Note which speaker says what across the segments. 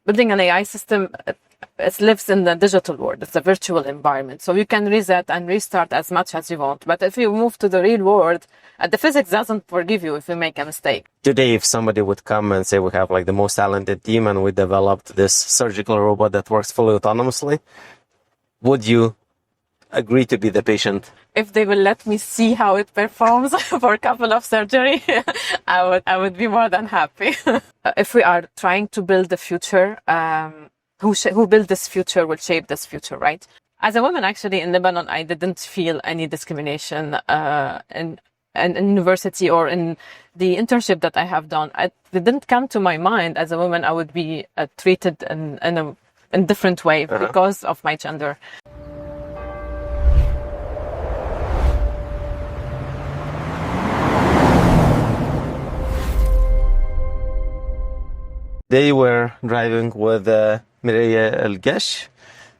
Speaker 1: building an AI system, it lives in the digital world. It's a virtual environment. So you can reset and restart as much as you want. But if you move to the real world, the physics doesn't forgive you if you make a mistake.
Speaker 2: Today, if somebody would come and say we have like the most talented team and we developed this surgical robot that works fully autonomously, would you agree to be the patient?
Speaker 1: If they will let me see how it performs for a couple of surgery, I would be more than happy. If we are trying to build the future, who built this future will shape this future, right? As a woman, actually, in Lebanon, I didn't feel any discrimination in university or in the internship that I have done. It didn't come to my mind as a woman I would be treated in a different way because of my gender.
Speaker 2: They were driving with Mireille El Gheche,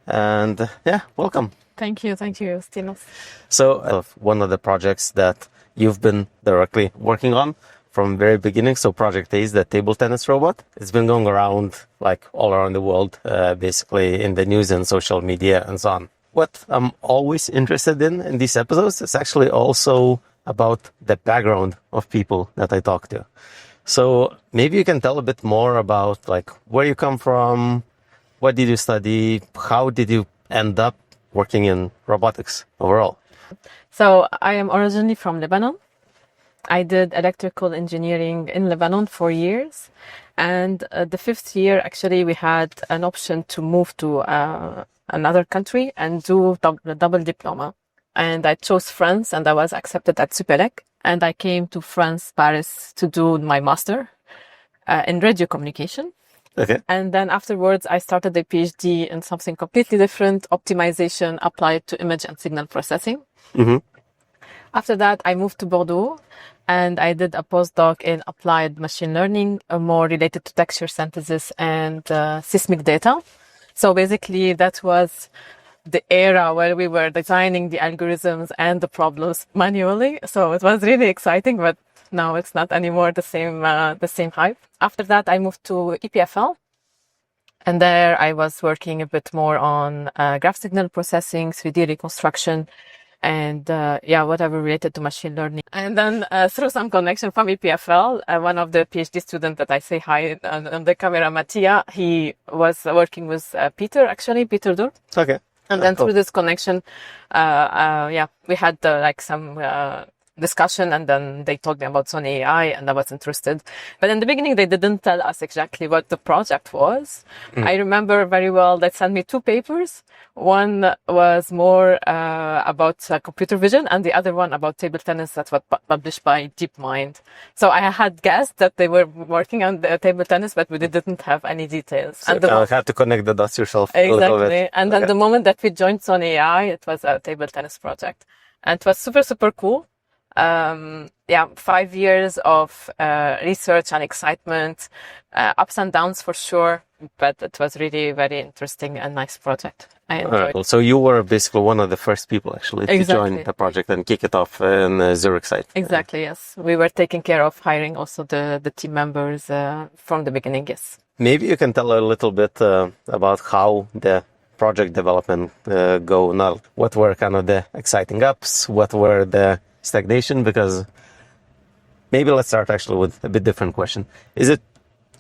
Speaker 2: and welcome.
Speaker 1: Thank you, Stinos.
Speaker 2: So one of the projects that you've been directly working on from very beginning, so Project A is the table tennis robot. It's been going around like all around the world, basically in the news and social media and so on. What I'm always interested in these episodes is actually also about the background of people that I talk to. So maybe you can tell a bit more about like where you come from, what did you study, how did you end up working in robotics overall?
Speaker 1: So I am originally from Lebanon. I did electrical engineering in Lebanon for years. And the fifth year, actually, we had an option to move to another country and do the double diploma. And I chose France and I was accepted at Supélec. And I came to France, Paris, to do my master in radio communication.
Speaker 2: Okay.
Speaker 1: And then afterwards, I started a PhD in something completely different, optimization applied to image and signal processing.
Speaker 2: Mm-hmm.
Speaker 1: After that, I moved to Bordeaux and I did a postdoc in applied machine learning, more related to texture synthesis and seismic data. So basically, that was the era where we were designing the algorithms and the problems manually. So it was really exciting, but now it's not anymore the same hype. After that, I moved to EPFL. And there I was working a bit more on graph signal processing, 3D reconstruction, and whatever related to machine learning. And then through some connection from EPFL, one of the PhD students that I say hi on the camera, Mattia, he was working with Peter Dur.
Speaker 2: Okay.
Speaker 1: And then through this connection, we had some discussion, and then they told me about Sony AI, and I was interested. But in the beginning, they didn't tell us exactly what the project was. I remember very well they sent me two papers. One was more about computer vision, and the other one about table tennis that was published by DeepMind. So I had guessed that they were working on the table tennis, but we didn't have any details.
Speaker 2: So you had to connect the dots yourself.
Speaker 1: Exactly. And then the moment that we joined Sony AI, it was a table tennis project. And it was super, super cool. 5 years of research and excitement, ups and downs for sure, but it was really very interesting and nice project. I enjoyed it.
Speaker 2: So you were basically one of the first people actually to join the project and kick it off in the Zurich site.
Speaker 1: Exactly, yes. We were taking care of hiring also the team members from the beginning, yes.
Speaker 2: Maybe you can tell a little bit about how the project development go now. What were kind of the exciting ups? What were the stagnation? Because maybe let's start actually with a bit different question. Is it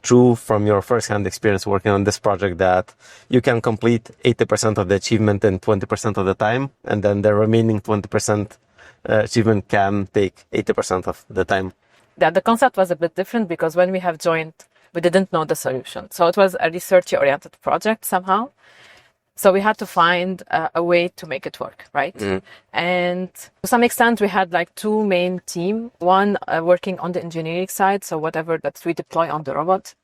Speaker 2: true from your first-hand experience working on this project that you can complete 80% of the achievement in 20% of the time, and then the remaining 20% achievement can take 80% of the time?
Speaker 1: Yeah, the concept was a bit different because when we have joined, we didn't know the solution. So it was a research-oriented project somehow. So we had to find a way to make it work, right? And to some extent, we had like two main teams. One working on the engineering side, so whatever that we deploy on the robot.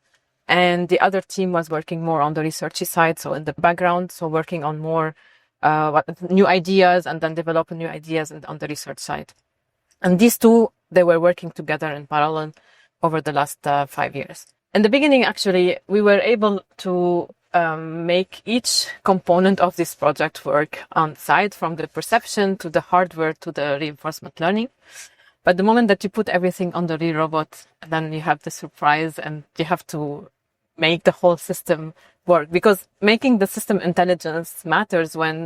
Speaker 1: And the other team was working more on the researchy side, so in the background, so working on more new ideas and then developing new ideas on the research side. And these two, they were working together in parallel over the last 5 years. In the beginning, actually, we were able to make each component of this project work on site, from the perception to the hardware to the reinforcement learning. But the moment that you put everything on the real robot, then you have the surprise and you have to make the whole system work, because making the system intelligence matters when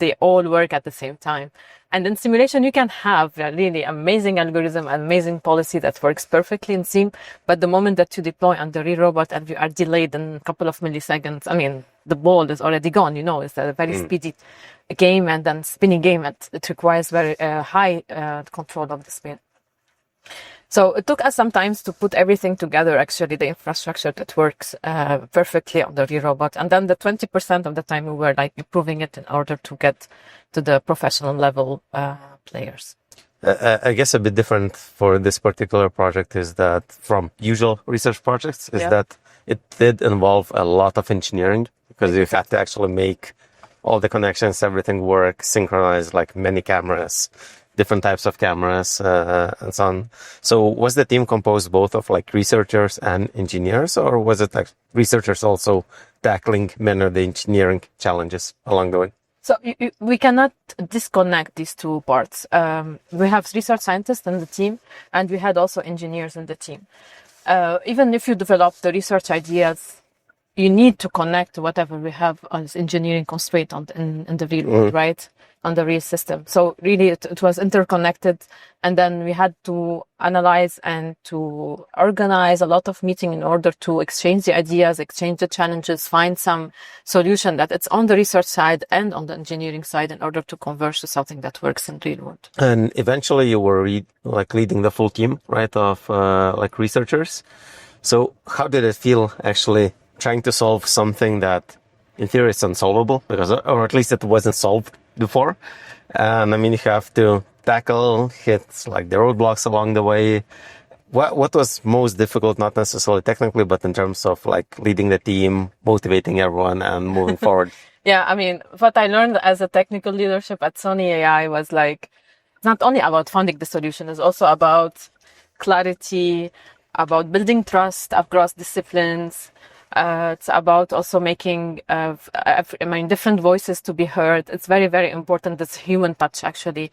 Speaker 1: they all work at the same time. And in simulation, you can have a really amazing algorithm, amazing policy that works perfectly in sim, but the moment that you deploy on the real robot and you are delayed in a couple of milliseconds, I mean, the ball is already gone, it's a very speedy game, and then spinning game, it requires very high control of the speed. So it took us some time to put everything together, actually, the infrastructure that works perfectly on the real robot. And then the 20% of the time we were like improving it in order to get to the professional level players.
Speaker 2: I guess a bit different for this particular project is that from usual research projects is that it did involve a lot of engineering, because you had to actually make all the connections, everything work, synchronize like many cameras, different types of cameras, and so on. So was the team composed both of like researchers and engineers, or was it like researchers also tackling many of the engineering challenges along the way?
Speaker 1: So we cannot disconnect these two parts. We have research scientists in the team, and we had also engineers in the team. Even if you develop the research ideas, you need to connect whatever we have as engineering constraint in the real world, right? On the real system. So really it was interconnected, and then we had to analyze and to organize a lot of meetings in order to exchange the ideas, exchange the challenges, find some solution that it's on the research side and on the engineering side in order to converge to something that works in real world.
Speaker 2: And eventually you were leading the full team, right, of like researchers. So how did it feel actually trying to solve something that in theory is unsolvable, or at least it wasn't solved before? And I mean, you have to hit like the roadblocks along the way. What was most difficult, not necessarily technically, but in terms of like leading the team, motivating everyone and moving forward?
Speaker 1: Yeah, I mean, what I learned as a technical leadership at Sony AI was like, it's not only about finding the solution, it's also about clarity, about building trust across disciplines. It's about also making different voices to be heard. It's very, very important, this human touch actually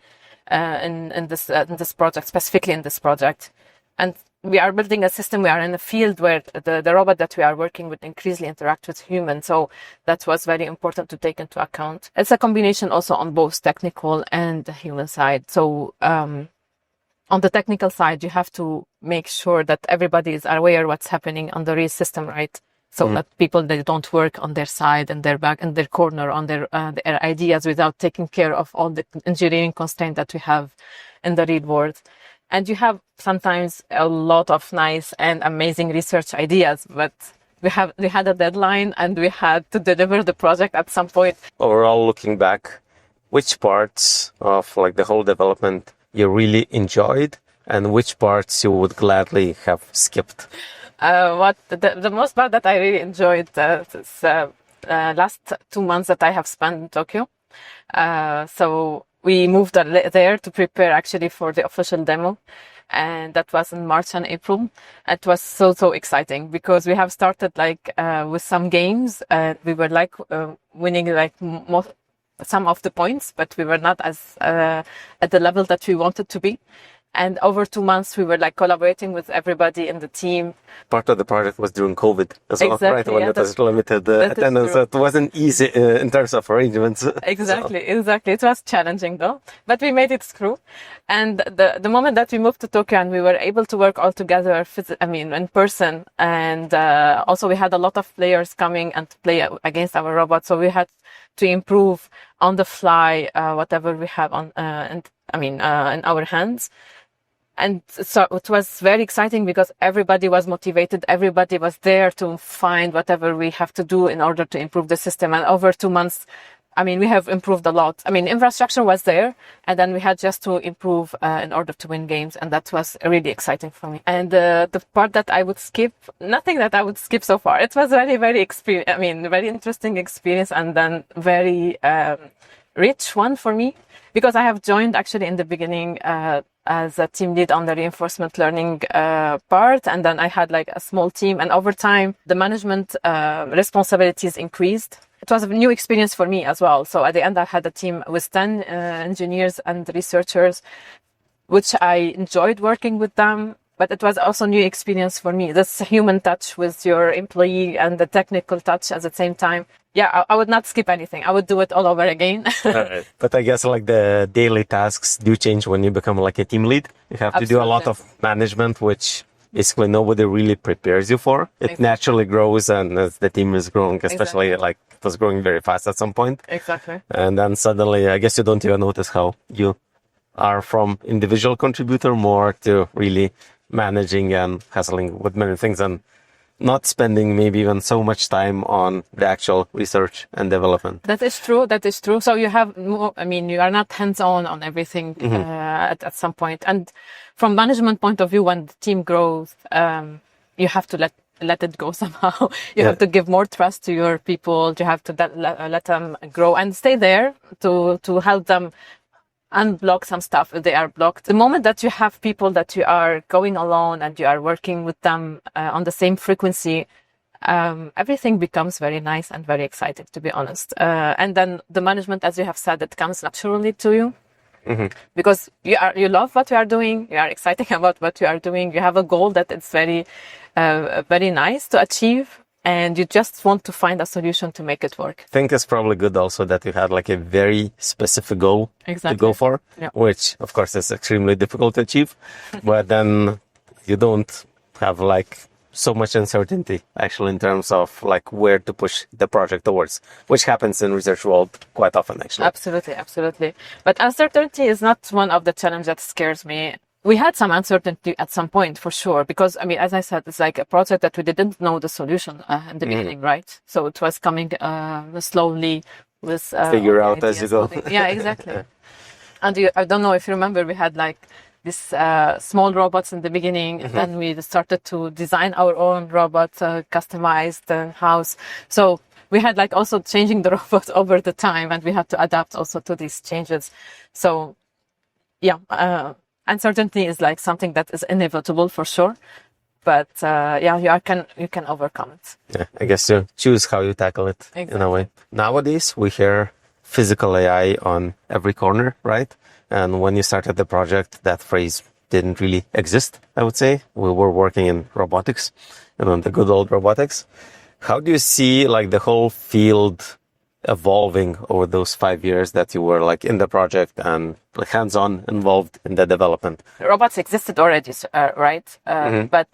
Speaker 1: in this project, specifically in this project. And we are building a system, we are in a field where the robot that we are working with increasingly interact with humans. So that was very important to take into account. It's a combination also on both technical and the human side. So on the technical side, you have to make sure that everybody is aware what's happening on the real system, right? So that people, they don't work on their side and their back and their corner on their ideas without taking care of all the engineering constraints that we have in the real world. And you have sometimes a lot of nice and amazing research ideas, but we had a deadline and we had to deliver the project at some point.
Speaker 2: Overall, looking back, which parts of like the whole development you really enjoyed and which parts you would gladly have skipped?
Speaker 1: The most part that I really enjoyed is last 2 months that I have spent in Tokyo. So we moved there to prepare actually for the official demo. And that was in March and April. It was so exciting because we have started with some games. We were winning some of the points, but we were not as at the level that we wanted to be. And over 2 months, we were collaborating with everybody in the team.
Speaker 2: Part of the project was during COVID as well, right? When it was limited attendance, so it wasn't easy in terms of arrangements.
Speaker 1: Exactly. It was challenging though, but we made it through. And the moment that we moved to Tokyo and we were able to work all together, in person, and also we had a lot of players coming and play against our robot, so we had to improve on the fly whatever we have in our hands. And so it was very exciting because everybody was motivated. Everybody was there to find whatever we have to do in order to improve the system. And over 2 months, we have improved a lot. Infrastructure was there, and then we had just to improve in order to win games. And that was really exciting for me. And the part that I would skip, nothing that I would skip so far. It was very, very very interesting experience, and then very rich one for me, because I have joined actually in the beginning as a team lead on the reinforcement learning part, and then I had a small team, and over time the management responsibilities increased. It was a new experience for me as well. So at the end I had a team with 10 engineers and researchers, which I enjoyed working with them. but it was also a new experience for me. This human touch with your employee and the technical touch at the same time. Yeah, I would not skip anything. I would do it all over again.
Speaker 2: Right. But I guess like the daily tasks do change when you become like a team lead. You have to do a lot of management, which basically nobody really prepares you for. It naturally grows, and as the team is growing, especially like it was growing very fast at some point.
Speaker 1: Exactly.
Speaker 2: And then suddenly, I guess you don't even notice how you are from individual contributor more to really managing and hassling with many things and not spending maybe even so much time on the actual research and development.
Speaker 1: That is true. That is true. So you have more, I mean, you are not hands-on on everything at some point. And from management point of view, when the team grows, you have to let it go somehow. You have to give more trust to your people. You have to let them grow and stay there to help them unblock some stuff if they are blocked. The moment that you have people that you are going alone and you are working with them on the same frequency, everything becomes very nice and very exciting, to be honest. And then the management, as you have said, it comes naturally to you because you love what you are doing. You are excited about what you are doing. You have a goal that it's very nice to achieve. And you just want to find a solution to make it work.
Speaker 2: I think it's probably good also that you had like a very specific goal to go for, which of course is extremely difficult to achieve. But then you don't have like so much uncertainty actually in terms of like where to push the project towards, which happens in research world quite often actually.
Speaker 1: Absolutely, absolutely. But uncertainty is not one of the challenges that scares me. We had some uncertainty at some point, for sure, because, I mean, as I said, it's like a project that we didn't know the solution in the beginning, right? So it was coming slowly with...
Speaker 2: Figure out as you go.
Speaker 1: Yeah, exactly. And I don't know if you remember, we had like these small robots in the beginning, and then we started to design our own robot, customized house. So we had like also changing the robot over the time, and we had to adapt also to these changes. So, yeah... uncertainty is like something that is inevitable for sure, but you can overcome it.
Speaker 2: Yeah, I guess you choose how you tackle it in a way. Nowadays, we hear physical AI on every corner, right? And when you started the project, that phrase didn't really exist, I would say. We were working in robotics, the good old robotics. How do you see like the whole field evolving over those 5 years that you were like in the project and like hands-on involved in the development?
Speaker 1: Robots existed already, right? But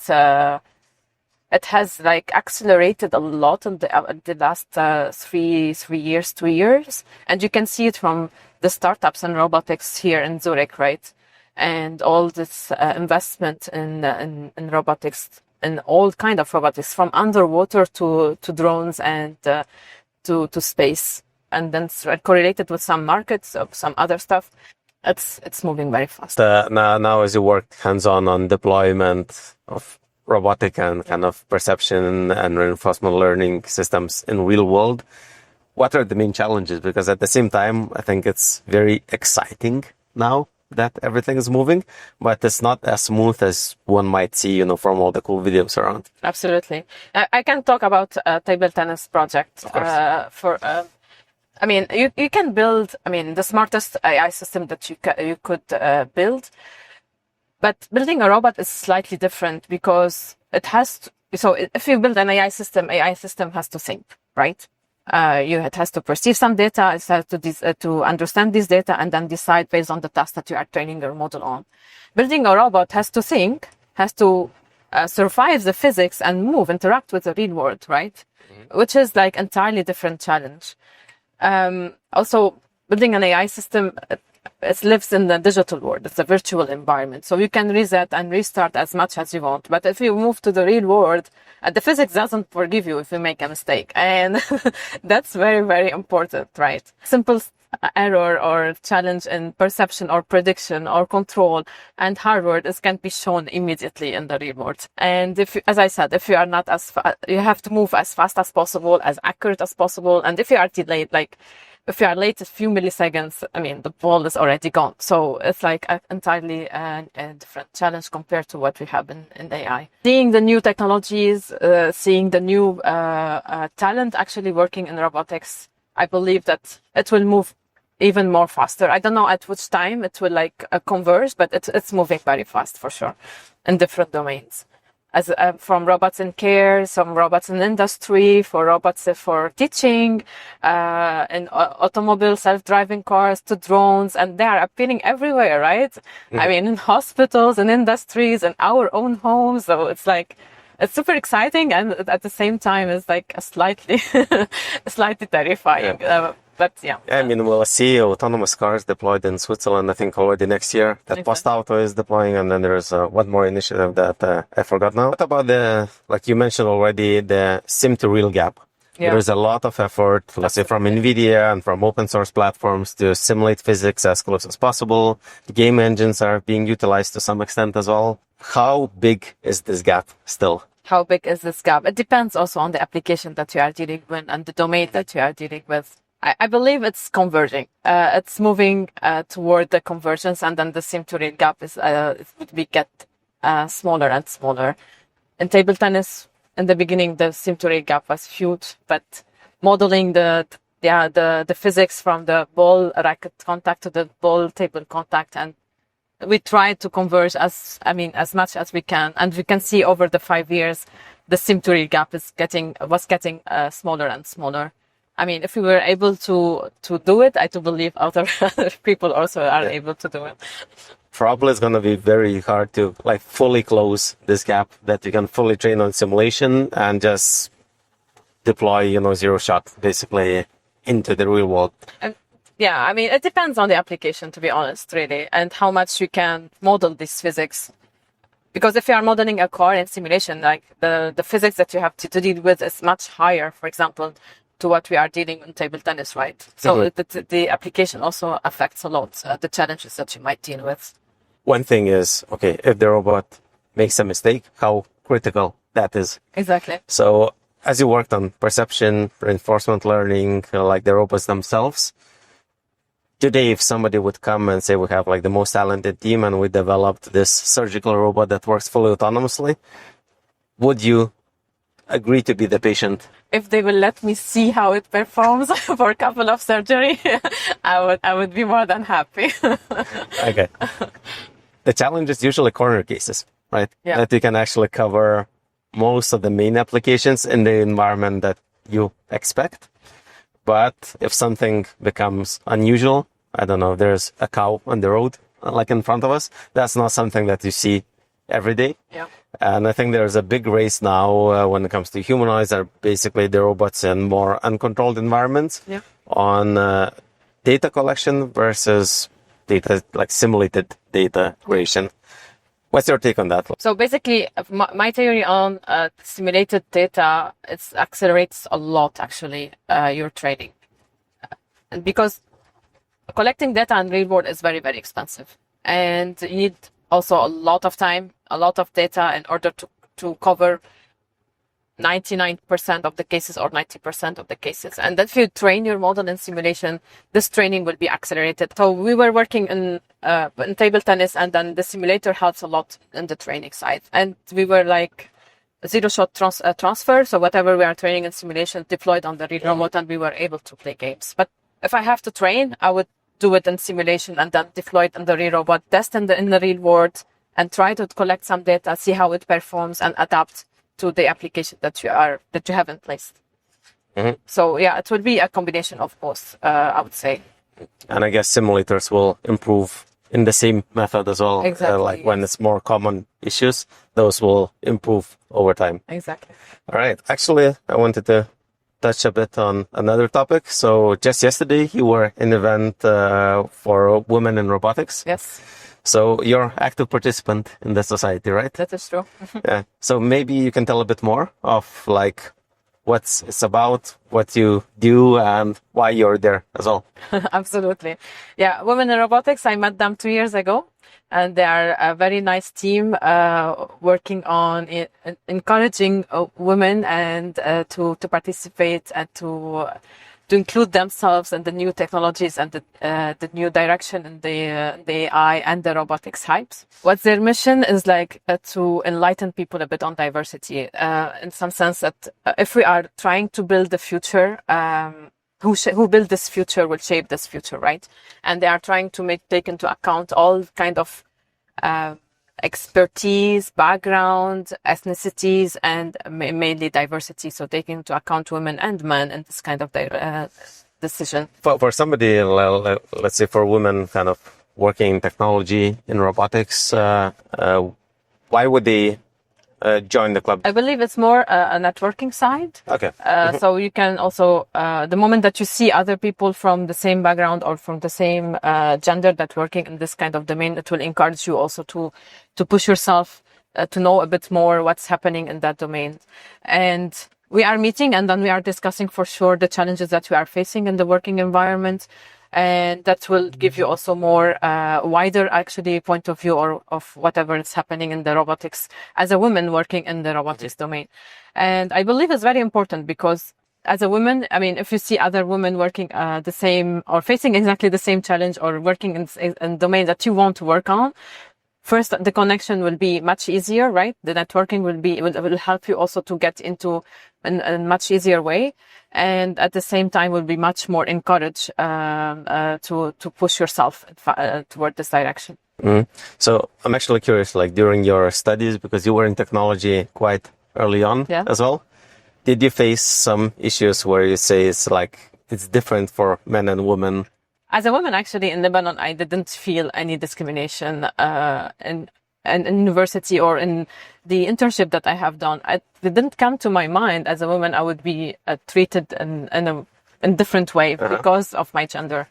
Speaker 1: it has like accelerated a lot in the last 2 years, and you can see it from the startups in robotics here in Zurich, right? And all this investment in robotics, in all kind of robotics, from underwater to drones and to space, and then correlated with some markets of some other stuff. It's moving very fast.
Speaker 2: Now as you work hands-on on deployment of robotic and kind of perception and reinforcement learning systems in real world, what are the main challenges? Because at the same time, I think it's very exciting now that everything is moving, but it's not as smooth as one might see, from all the cool videos around.
Speaker 1: Absolutely. I can talk about a table tennis project. I mean, you can build, the smartest AI system that you could build, but building a robot is slightly different because it has to, so if you build an AI system has to think, right? It has to perceive some data, it has to understand this data and then decide based on the task that you are training your model on. Building a robot has to think, has to survive the physics and interact with the real world, right? Which is like entirely different challenge. Also, building an AI system, it lives in the digital world. It's a virtual environment. So you can reset and restart as much as you want. But if you move to the real world, the physics doesn't forgive you if you make a mistake. And that's very, very important, right? Simple error or challenge in perception or prediction or control and hardware can be shown immediately in the real world. And as I said, if you are not you have to move as fast as possible, as accurate as possible. And if you are delayed, if you are late a few milliseconds, the ball is already gone. So it's like entirely a different challenge compared to what we have in AI. Seeing the new technologies, seeing the new talent actually working in robotics, I believe that it will move even more faster. I don't know at which time it will like converge, but it's moving very fast for sure in different domains. As from robots in care, some robots in industry, for robots for teaching, in automobile self-driving cars to drones, and they are appearing everywhere, right? Mm-hmm. I mean, in hospitals and industries and our own homes. So it's like, it's super exciting, and at the same time, it's like a slightly terrifying.
Speaker 2: Yeah.
Speaker 1: But yeah.
Speaker 2: I mean, we'll see autonomous cars deployed in Switzerland, I think, already next year. That Post Auto is deploying, and then there's one more initiative that I forgot now. What about like you mentioned already, the sim-to-real gap? Yeah. There's a lot of effort, let's say, from NVIDIA and from open source platforms to simulate physics as close as possible. Game engines are being utilized to some extent as well. How big is this gap still?
Speaker 1: How big is this gap? It depends also on the application that you are dealing with and the domain that you are dealing with. I believe it's converging. It's moving toward the convergence, and then the sim-to-real gap is we get smaller and smaller. In table tennis, in the beginning, the sim-to-real gap was huge, but modeling the physics from the ball racket contact to the ball table contact, and we try to converge as much as we can, and we can see over the 5 years, the sim-to-real gap was getting smaller and smaller. I mean, if we were able to do it, I do believe other people also are able to do it.
Speaker 2: Probably it's going to be very hard to like fully close this gap, that you can fully train on simulation and just deploy, zero shot basically into the real world.
Speaker 1: Yeah, I mean, it depends on the application, to be honest, really, and how much you can model this physics. Because if you are modeling a car in simulation, like the physics that you have to deal with is much higher, for example, to what we are dealing in table tennis, right? So the application also affects a lot the challenges that you might deal with.
Speaker 2: One thing is, okay, if the robot makes a mistake, how critical that is.
Speaker 1: Exactly.
Speaker 2: So as you worked on perception, reinforcement learning, like the robots themselves, today, if somebody would come and say we have like the most talented team and we developed this surgical robot that works fully autonomously, would you agree to be the patient?
Speaker 1: If they will let me see how it performs for a couple of surgery, I would be more than happy.
Speaker 2: Okay. The challenge is usually corner cases, right?
Speaker 1: Yeah.
Speaker 2: That you can actually cover most of the main applications in the environment that you expect. But if something becomes unusual, I don't know, there's a cow on the road, like in front of us, that's not something that you see every day.
Speaker 1: Yeah.
Speaker 2: And I think there's a big race now when it comes to humanoids, are basically the robots in more uncontrolled environments on data collection versus data, like simulated data creation. What's your take on that?
Speaker 1: So basically, my theory on simulated data, it accelerates a lot, actually, your training. Because collecting data in real world is very, very expensive. And you need also a lot of time, a lot of data in order to cover 99% of the cases or 90% of the cases. And if you train your model in simulation, this training will be accelerated. So we were working in table tennis, and then the simulator helps a lot in the training side. And we were like zero-shot transfer. So whatever we are training in simulation deployed on the real robot, and we were able to play games. But if I have to train, I would do it in simulation and then deploy it in the real robot, test in the real world, and try to collect some data, see how it performs, and adapt to the application that you have in place. Mm-hmm. So yeah, it will be a combination of both, I would say.
Speaker 2: And I guess simulators will improve in the same method as well.
Speaker 1: Exactly.
Speaker 2: When it's more common issues, those will improve over time.
Speaker 1: Exactly.
Speaker 2: All right. Actually, I wanted to touch a bit on another topic. So just yesterday, you were in an event for women in robotics.
Speaker 1: Yes.
Speaker 2: So you're active participant in the society, right?
Speaker 1: That is true.
Speaker 2: Yeah. So maybe you can tell a bit more of like what it's about, what you do, and why you're there as well.
Speaker 1: Absolutely. Yeah. Women in Robotics, I met them 2 years ago, and they are a very nice team working on encouraging women and to participate and to include themselves in the new technologies and the new direction in the AI and the robotics hypes. What their mission is like to enlighten people a bit on diversity, in some sense that if we are trying to build the future, who build this future will shape this future, right? And they are trying to take into account all kind of expertise, background, ethnicities, and mainly diversity. So taking into account women and men in this kind of decision.
Speaker 2: For somebody, let's say for women kind of working in technology, in robotics, why would they join the club?
Speaker 1: I believe it's more a networking side.
Speaker 2: Okay.
Speaker 1: So you can also, the moment that you see other people from the same background or from the same gender that working in this kind of domain, it will encourage you also to push yourself to know a bit more what's happening in that domain. And we are meeting and then we are discussing for sure the challenges that we are facing in the working environment. And that will give you also more wider actually point of view or of whatever is happening in the robotics as a woman working in the robotics domain. And I believe it's very important because as a woman, I mean, if you see other women working the same or facing exactly the same challenge or working in domain that you want to work on, first, the connection will be much easier, right? The networking will help you also to get into a much easier way. And at the same time, will be much more encouraged to push yourself toward this direction.
Speaker 2: Mm. So I'm actually curious, like during your studies, because you were in technology quite early on as well, did you face some issues where you say it's different for men and women?
Speaker 1: As a woman, actually, in Lebanon, I didn't feel any discrimination in university or in the internship that I have done. It didn't come to my mind as a woman I would be treated in a different way because of my gender.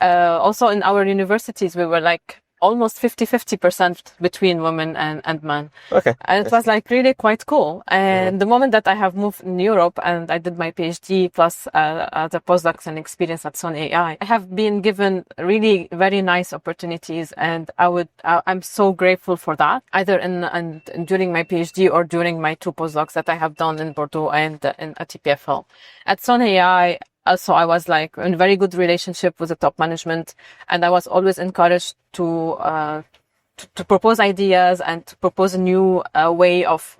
Speaker 1: Also, in our universities, we were like almost 50% between women and men.
Speaker 2: Okay.
Speaker 1: And it was like really quite cool. And the moment that I have moved in Europe and I did my PhD plus the postdocs and experience at Sony AI, I have been given really very nice opportunities. And I'm so grateful for that, either during my PhD or during my 2 postdocs that I have done in Bordeaux and at EPFL. At Sony AI, also, I was like in a very good relationship with the top management, and I was always encouraged to propose ideas and to propose a new way of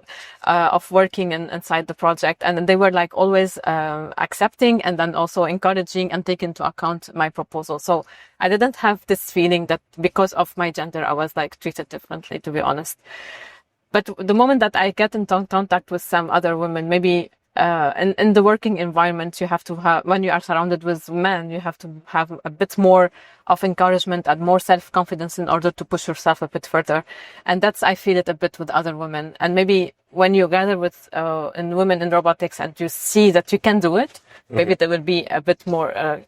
Speaker 1: working inside the project. And they were like always accepting and then also encouraging and taking into account my proposal. So I didn't have this feeling that because of my gender, I was like treated differently, to be honest. But the moment that I get in contact with some other women, maybe in the working environment, you have to have, when you are surrounded with men, you have to have a bit more of encouragement and more self-confidence in order to push yourself a bit further. And I feel it a bit with other women. And maybe when you gather with women in robotics and you see that you can do it, maybe they will be a bit more,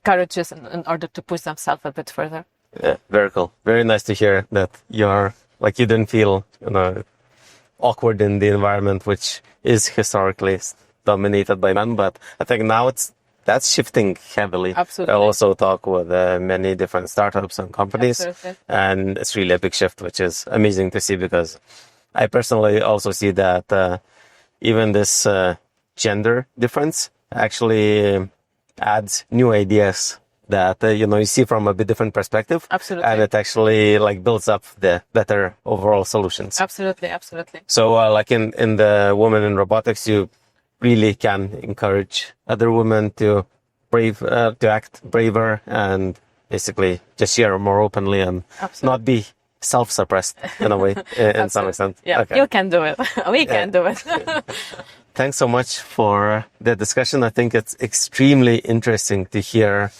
Speaker 1: courageous in order to push themselves a bit further.
Speaker 2: Yeah, very cool. Very nice to hear that you didn't feel, awkward in the environment, which is historically dominated by men, but I think now that's shifting heavily.
Speaker 1: Absolutely.
Speaker 2: I also talk with many different startups and companies.
Speaker 1: Absolutely.
Speaker 2: And it's really a big shift, which is amazing to see because I personally also see that even this gender difference actually adds new ideas that, you see from a bit different perspective.
Speaker 1: Absolutely.
Speaker 2: And it actually builds up the better overall solutions.
Speaker 1: Absolutely. Absolutely.
Speaker 2: So in the Women in Robotics, you really can encourage other women to act braver and basically just share more openly and not be self-suppressed in a way, in some extent.
Speaker 1: Yeah, okay. You can do it. We can do it.
Speaker 2: Thanks so much for the discussion. I think it's extremely interesting to hear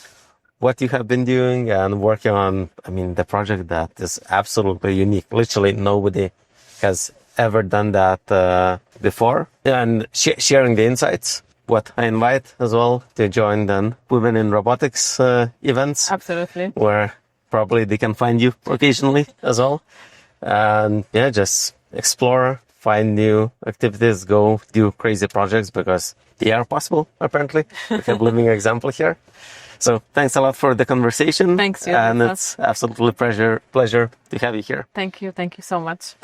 Speaker 2: what you have been doing and working on. I mean, the project that is absolutely unique. Literally nobody has ever done that before. And sharing the insights. What I invite as well to join the Women in Robotics events.
Speaker 1: Absolutely.
Speaker 2: Where probably they can find you occasionally as well. And just explore, find new activities, go do crazy projects because they are possible, apparently. We have a living example here. So thanks a lot for the conversation.
Speaker 1: Thanks, you.
Speaker 2: And it's absolutely pleasure to have you here.
Speaker 1: Thank you. Thank you so much.